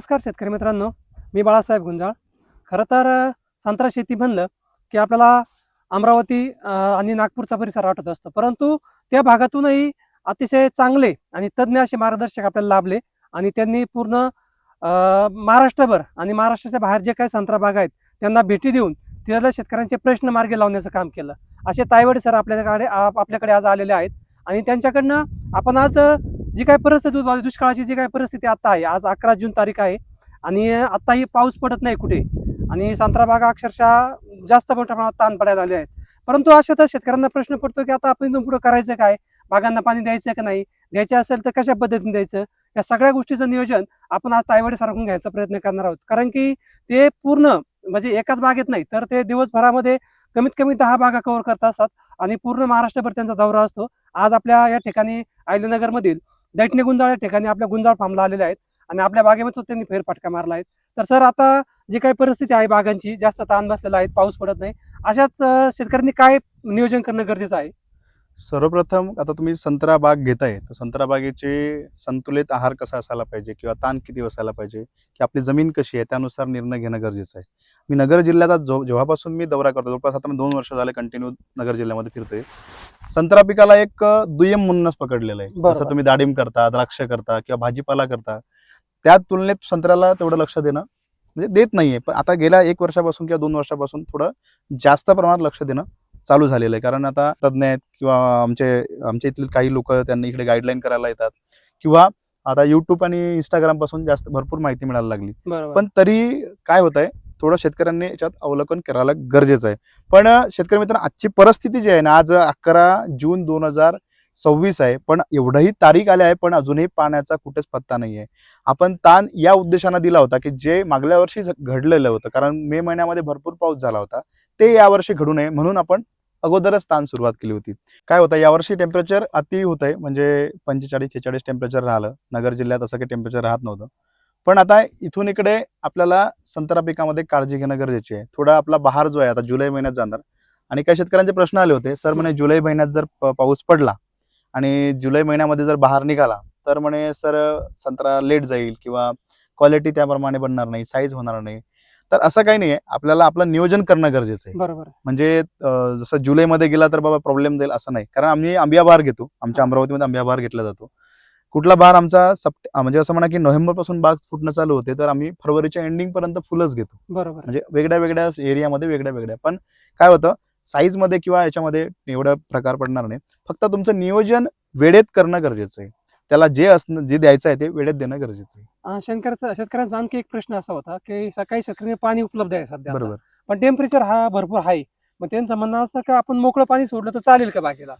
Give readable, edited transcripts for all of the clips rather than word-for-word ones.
नमस्कार शेतकरी मित्रांनो, मी बाळासाहेब गुंजाळ. खरं तर संत्रा शेती म्हणलं की आपल्याला अमरावती आणि नागपूरचा परिसर आठवत असतो. परंतु त्या भागातूनही अतिशय चांगले आणि तज्ज्ञ असे मार्गदर्शक आपल्याला लाभले आणि त्यांनी पूर्ण महाराष्ट्रभर आणि महाराष्ट्राच्या बाहेर जे काही संत्रा बाग आहेत त्यांना भेटी देऊन तिथल्या शेतकऱ्यांचे प्रश्न मार्गी लावण्याचं काम केलं. असे तायवाडे सर आपल्याकडे आज आलेले आहेत आणि त्यांच्याकडनं आपण आज जी काही परिस्थिती दुष्काळाची जी काही परिस्थिती आता आहे, आज 11 जून तारीख आहे आणि आताही पाऊस पडत नाही कुठे आणि संत्रा बागा अक्षरशः जास्त मोठ्या प्रमाणात ताण पडायला आले आहेत. परंतु अशातच शेतकऱ्यांना प्रश्न पडतो की आता आपण इथून पुढे करायचं काय, बागांना पाणी द्यायचं का नाही, द्यायचं असेल तर कशा पद्धतीने द्यायचं, या सगळ्या गोष्टीचं नियोजन आपण आज तायवाडे सरांकडून घ्यायचा प्रयत्न करणार आहोत. कारण की ते पूर्ण म्हणजे एकाच बागेत नाही तर ते दिवसभरामध्ये कमीत कमी 10 बागा कव्हर करत असतात आणि पूर्ण महाराष्ट्रभर त्यांचा दौरा असतो. आज आपल्या या ठिकाणी आयल्यानगर मधील दैठणे गुंजाळ या ठिकाणी आपल्या गुंजाळ फार्मला आलेले आहेत आणि आपल्या बागेमध्ये त्यांनी फेरफटका मारला आहे. तर सर, आता जी काही परिस्थिती आहे बागांची, जास्त ताण बसलेला आहे, पाऊस पडत नाही, अशात शेतकऱ्यांनी काय नियोजन करणं गरजेचं आहे? सर्वप्रथम आता तुम्ही संत्रा बाग घेताय तर संत्रा बागेचे संतुलित आहार कसा असायला पाहिजे किंवा ताण किती असायला पाहिजे की आपली जमीन कशी आहे त्यानुसार निर्णय घेणं गरजेचं आहे. मी नगर जिल्ह्याचा जेव्हापासून मी दौरा करतो, जवळपास आता मी 2 वर्ष झाले कंटिन्यू नगर जिल्ह्यामध्ये फिरतोय. संत्रा पिकाला एक दुय्यम म्हणूनच पकडलेलं आहे. बरोबर. जसं तुम्ही डाळिंब करता, द्राक्ष करता किंवा भाजीपाला करता, त्या तुलनेत संत्र्याला तेवढं लक्ष देणं म्हणजे देत नाहीये. पण आता गेल्या 1 वर्षापासून किंवा 2 वर्षापासून थोडं जास्त प्रमाणात लक्ष देणं चालू झालेलं आहे. कारण आता तज्ज्ञ आहेत किंवा आमच्या इथले काही लोक त्यांना इकडे गाईडलाईन करायला येतात किंवा आता युट्यूब आणि इंस्टाग्राम पासून जास्त भरपूर माहिती मिळायला लागली. बरोबर. पण तरी काय होत आहे, थोडं शेतकऱ्यांनी याच्यात अवलोकन करायला गरजेचं आहे. पण शेतकरी मित्रांनो, आजची परिस्थिती जी आहे ना, आज 11 जून 2026 आहे, पण एवढंही तारीख आली आहे पण अजूनही पाण्याचा कुठेच पत्ता नाही आहे. आपण ताण या उद्देशानं दिला होता की जे मागल्या वर्षी घडलेलं होतं, कारण मे महिन्यामध्ये भरपूर पाऊस झाला होता, ते यावर्षी घडू नये म्हणून आपण अगोदरच ताण सुरुवात केली होती. काय होतं, यावर्षी टेम्परेचर अति होत आहे, म्हणजे 45-46 टेम्परेचर राहिलं. नगर जिल्ह्यात असं काही टेम्परेचर राहत नव्हतं. पण आता इथून इकडे आपल्याला संत्रा पिकामध्ये काळजी घेणं गरजेचे आहे. थोडा आपला बहार जो आहे आता जुलै महिन्यात जाणार आणि काही शेतकऱ्यांचे प्रश्न आले होते, सर म्हणे जुलै महिन्यात जर पाऊस पडला आणि जुलै महिन्यामध्ये जर बहार निघाला तर म्हणे सर संत्रा लेट जाईल किंवा क्वालिटी त्याप्रमाणे बनणार नाही, साईज होणार नाही. तर असं काही नाही आहे, आपल्याला आपलं नियोजन करणं गरजेचं आहे. बरोबर. म्हणजे जसं जुलैमध्ये गेला तर बाबा प्रॉब्लेम जाईल असं नाही, कारण आम्ही आंबिया बहार घेतो. आमच्या अमरावतीमध्ये आंबिया बहार घेतला जातो. कुठला बहार आमचा म्हणजे असं म्हणा की नोव्हेंबर पासून बाग फुटणं चालू होते तर आम्ही फरवरीच्या एंडिंग पर्यंत फुलच घेतो. बरोबर. म्हणजे वेगळ्या वेगळ्या एरियामध्ये वेगळ्या वेगळ्या. पण काय होतं, साईज मध्ये किंवा याच्यामध्ये एवढा प्रकार पडणार नाही. फक्त तुमचं नियोजन वेळेत करणं गरजेचं आहे. त्याला जे द्यायचं आहे ते वेळेत देणं गरजेचं आहे. शेतकऱ्यांचा आणखी एक प्रश्न असा होता की सकाळी शेतकऱ्यांना पाणी उपलब्ध आहे सध्या आता. बरोबर. पण टेम्परेचर हा भरपूर आहे. मग त्यांचं म्हणणं असं का आपण मोकळं पाणी सोडलं तर चालेल का बागेला?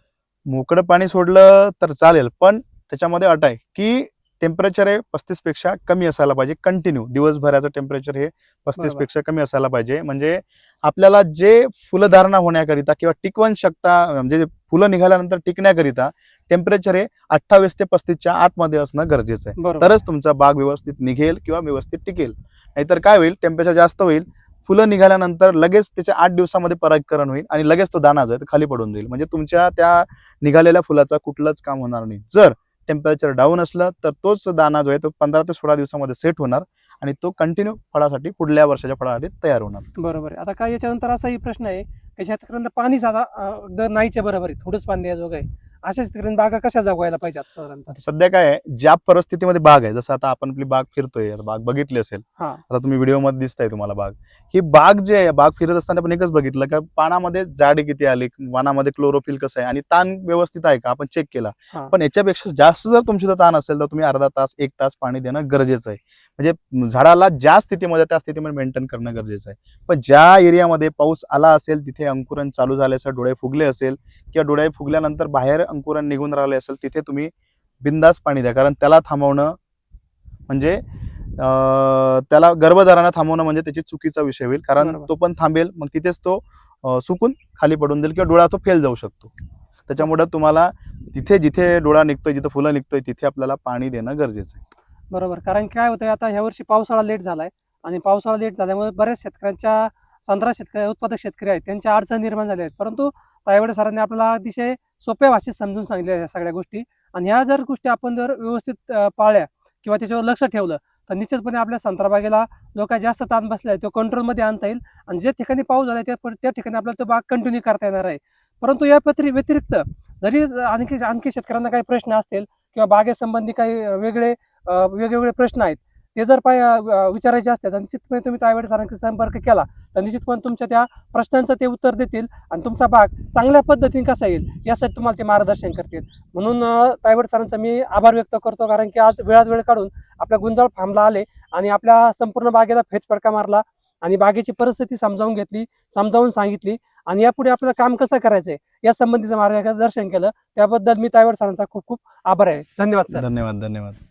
मोकळं पाणी सोडलं तर चालेल, पण त्याच्यामध्ये अट आहे की टेम्परेचर हे 35 पेक्षा कमी असायला पाहिजे. कंटिन्यू दिवसभराचं टेम्परेचर हे 35 पेक्षा कमी असायला पाहिजे. म्हणजे आपल्याला जे फुलधारणा होण्याकरिता किंवा टिकवण शकता, म्हणजे फुलं निघाल्यानंतर टिकण्याकरिता टेम्परेचर हे 28 ते 35च्या आतमध्ये असणं गरजेचं आहे. तरच तुमचा बाग व्यवस्थित निघेल किंवा व्यवस्थित टिकेल. नाहीतर काय होईल, टेम्परेचर जास्त होईल, फुलं निघाल्यानंतर लगेच त्याच्या 8 दिवसामध्ये परागीकरण होईल आणि लगेच तो दाना जो आहे तो खाली पडून जाईल. म्हणजे तुमच्या त्या निघालेल्या फुलाचा कुठलंच काम होणार नाही. जर टेम्परेचर डाऊन असलं तर तोच दाना जो आहे तो 15 ते 16 दिवसामध्ये सेट होणार आणि तो कंटिन्यू फळासाठी पुढल्या वर्षाच्या फळासाठी तयार होणार. बरोबर आहे. आता काय याच्यानंतर असाही प्रश्न आहे की शेतकऱ्यांना पाणी साधा नाहीच्या बरोबर आहे, थोडंच पाणी द्यायचं आहे, अशा शेतकऱ्यांनी बागा कशा जगवायला पाहिजे साधारणतः? सध्या काय आहे, ज्या परिस्थितीमध्ये बाग आहे, जसं आता आपण आपली बाग फिरतोय, बाग बघितली असेल, आता तुम्ही व्हिडिओ मध्ये दिसताय तुम्हाला बाग, ही बाग जे आहे, बाग फिरत असताना आपण एकच बघितलं का पानामध्ये जाडी किती आली, पानामध्ये क्लोरोफिल कसं आहे आणि ताण व्यवस्थित आहे का आपण चेक केला. पण याच्यापेक्षा जास्त जर तुमची ताण असेल तर तुम्ही अर्धा तास 1 तास पाणी देणं गरजेचं आहे. म्हणजे झाडाला ज्या स्थितीमध्ये त्या स्थितीमध्ये मेंटेन करणं गरजेचं आहे. पण ज्या एरियामध्ये पाऊस आला असेल तिथे अंकुरण चालू झाले असेल, डोळे फुगले असेल किंवा डोळे फुगल्यानंतर बाहेर अंकुरण निघून राहिले असेल, तिथे तुम्ही बिंदास पाणी द्या. कारण त्याला थांबवणं म्हणजे त्याला गर्भधारणा थांबवणं म्हणजे त्याची चुकीचा विषय होईल. कारण तो पण थांबेल, मग तिथेच तो सुकून खाली पडून जाईल किंवा डोळा तो फेल जाऊ शकतो. त्याच्यामुळे तुम्हाला तिथे जिथे डोळा निघतोय, जिथे फुलं निघतोय, तिथे आपल्याला पाणी देणं गरजेचं आहे. बरोबर. कारण काय होतंय, आता ह्या वर्षी पावसाळा लेट झालाय आणि पावसाळा लेट झाल्यामुळे बऱ्याच शेतकऱ्यांच्या संत्रा उत्पादक शेतकरी आहेत त्यांच्या अडचणी निर्माण झाल्या आहेत. परंतु तायवाडे सरांनी आपल्याला अतिशय सोप्या भाषेत समजून सांगितल्या या सगळ्या गोष्टी आणि ह्या जर गोष्टी आपण जर व्यवस्थित पाळल्या किंवा त्याच्यावर लक्ष ठेवलं तर निश्चितपणे आपल्या संत्रा बागेला जो काही जास्त ताण बसला आहे तो कंट्रोलमध्ये आणता येईल आणि ज्या ठिकाणी पाऊस झाला त्या ठिकाणी आपल्याला तो बाग कंटिन्यू करता येणार आहे. परंतु या व्यतिरिक्त जरी आणखी शेतकऱ्यांना काही प्रश्न असतील किंवा बागेसंबंधी काही वेगवेगळे प्रश्न आहेत ते जर विचारायचे असतील तर निश्चितपणे तुम्ही तायवाडे सरांशी संपर्क केला तर निश्चितपणे तुमच्या त्या प्रश्नांचं ते उत्तर देतील आणि तुमचा बाग चांगल्या पद्धतीने कसा येईल यासाठी तुम्हाला ते मार्गदर्शन करतील. म्हणून तायवाडे सरांचा मी आभार व्यक्त करतो, कारण की आज वेळात वेळ काढून आपल्या गुंजाळ फार्मला आले आणि आपल्या संपूर्ण बागेला फेरफटका मारला आणि बागेची परिस्थिती समजावून सांगितली आणि यापुढे आपल्याला काम कसं करायचंय या संबंधीचं मार्गदर्शन केलं. त्याबद्दल मी तायवाडे सरांचा खूप खूप आभार आहे. धन्यवाद सर. धन्यवाद.